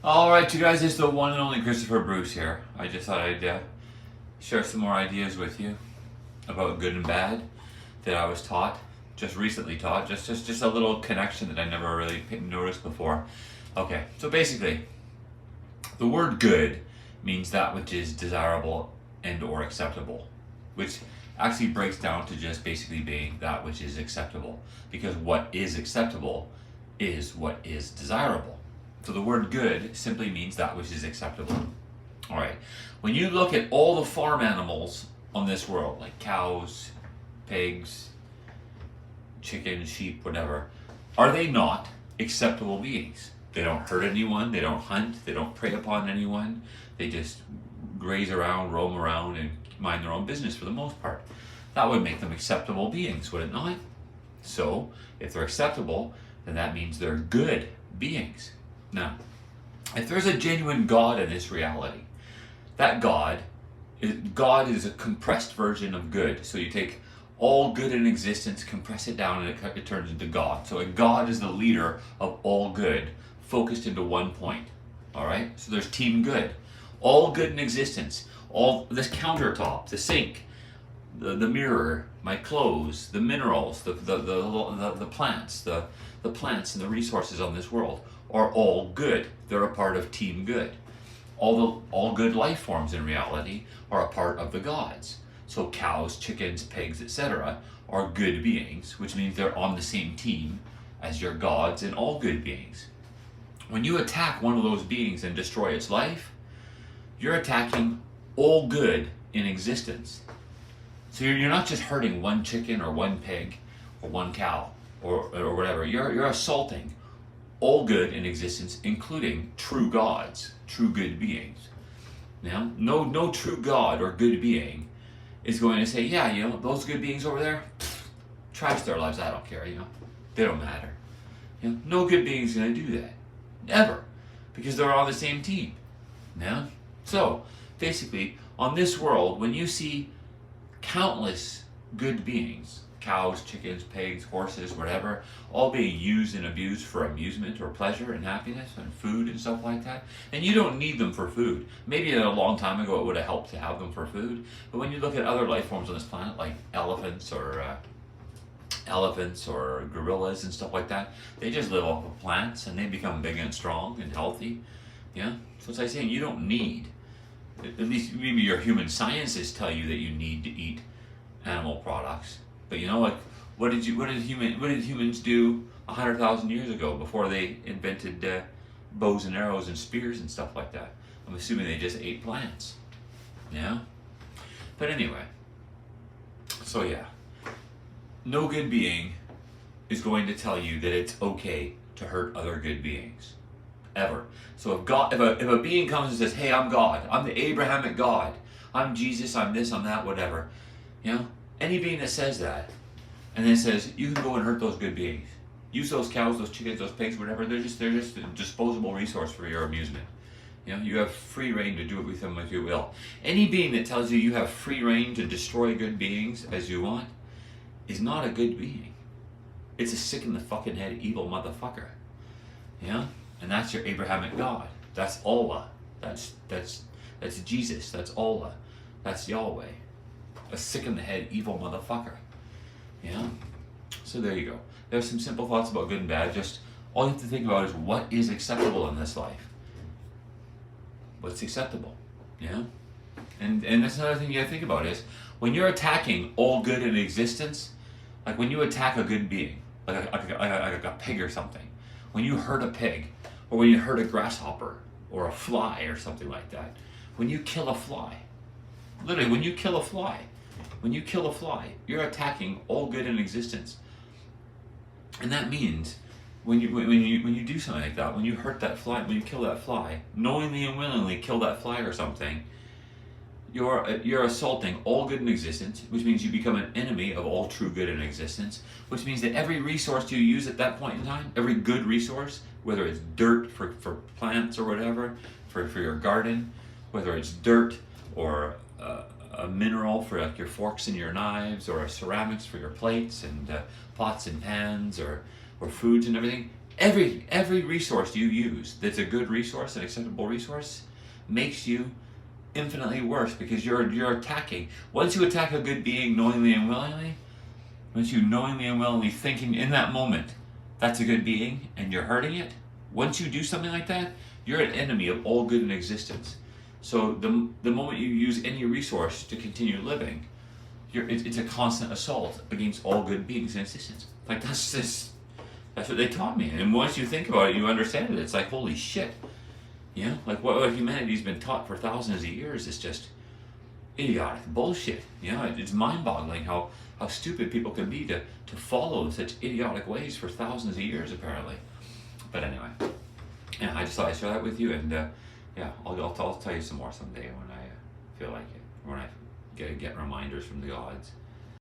Alright, you guys, it's the one and only Christopher Bruce here. I just thought I'd share some more ideas with you about good and bad that I was taught, just recently taught, just a little connection that I never really noticed before. Okay, so basically, the word good means that which is desirable and or acceptable, which actually breaks down to just basically being that which is acceptable, because what is acceptable is what is desirable. So the word good simply means that which is acceptable. All right. When you look at all the farm animals on this world, like cows, pigs, chickens, sheep, whatever, are they not acceptable beings? They don't hurt anyone, they don't hunt, they don't prey upon anyone, they just graze around, roam around, and mind their own business for the most part. That would make them acceptable beings, would it not? So, if they're acceptable, then that means they're good beings. Now, if there's a genuine God in this reality, that God is a compressed version of good. So you take all good in existence, compress it down, and it turns into God. So a God is the leader of all good, focused into one point. All right. So there's team good, all good in existence. All this countertop, the sink, the mirror, my clothes, the minerals, the plants, the plants and the resources on this world are all good. They're a part of team good. All good life forms in reality are a part of the gods. So cows, chickens, pigs, etc. are good beings, which means they're on the same team as your gods and all good beings. When you attack one of those beings and destroy its life, you're attacking all good in existence. So you're not just hurting one chicken or one pig or one cow or whatever. You're assaulting all good in existence, including true gods, true good beings. Now, no true God or good being is going to say, yeah, those good beings over there, trash their lives, I don't care, they don't matter. No good being is going to do that, ever, because they're all the same team. Yeah. So basically, on this world, when you see countless good beings, cows, chickens, pigs, horses, whatever, all being used and abused for amusement or pleasure and happiness and food and stuff like that. And you don't need them for food. Maybe a long time ago it would have helped to have them for food. But when you look at other life forms on this planet, like elephants or gorillas and stuff like that, they just live off of plants and they become big and strong and healthy. Yeah. So it's like saying you don't need, at least maybe your human sciences tell you that you need to eat animal products. But what did humans do 100,000 years ago before they invented bows and arrows and spears and stuff like that? I'm assuming they just ate plants. Yeah. But anyway, so yeah, no good being is going to tell you that it's okay to hurt other good beings, ever. So if a being comes and says, "Hey, I'm God. I'm the Abrahamic God. I'm Jesus. I'm this. I'm that. Whatever," any being that says that, and then says, you can go and hurt those good beings. Use those cows, those chickens, those pigs, whatever. They're just a disposable resource for your amusement. You have free reign to do it with them if you will. Any being that tells you you have free reign to destroy good beings as you want is not a good being. It's a sick in the fucking head evil motherfucker. And that's your Abrahamic God. That's Allah. That's Jesus. That's Allah. That's Yahweh. A sick in the head evil motherfucker. So there you go. There's some simple thoughts about good and bad. Just all you have to think about is what is acceptable in this life. What's acceptable? And that's another thing you gotta think about is when you're attacking all good in existence, like when you attack a good being, like a pig or something, when you hurt a pig, or when you hurt a grasshopper or a fly or something like that, when you kill a fly, literally when you kill a fly, you're attacking all good in existence. And that means when you do something like that, when you hurt that fly, when you kill that fly, knowingly and willingly kill that fly or something, you're assaulting all good in existence, which means you become an enemy of all true good in existence, which means that every resource you use at that point in time, every good resource, whether it's dirt for plants or whatever, for your garden, whether it's dirt or a mineral for like your forks and your knives, or ceramics for your plates and pots and pans, or foods and everything, Every resource you use that's a good resource, an acceptable resource, makes you infinitely worse because you're attacking. Once you attack a good being knowingly and willingly, once you knowingly and willingly thinking in that moment that's a good being and you're hurting it, once you do something like that, you're an enemy of all good in existence. So the moment you use any resource to continue living, it's a constant assault against all good beings in existence. Like that's what they taught me. And once you think about it, you understand it. It's like, holy shit. You know, like what humanity's been taught for thousands of years is just idiotic bullshit. You know, it's mind-boggling how stupid people can be to follow such idiotic ways for thousands of years, apparently. But anyway, yeah, I just thought I'd share that with you, and yeah, I'll tell you some more someday when I feel like it, when I get reminders from the gods.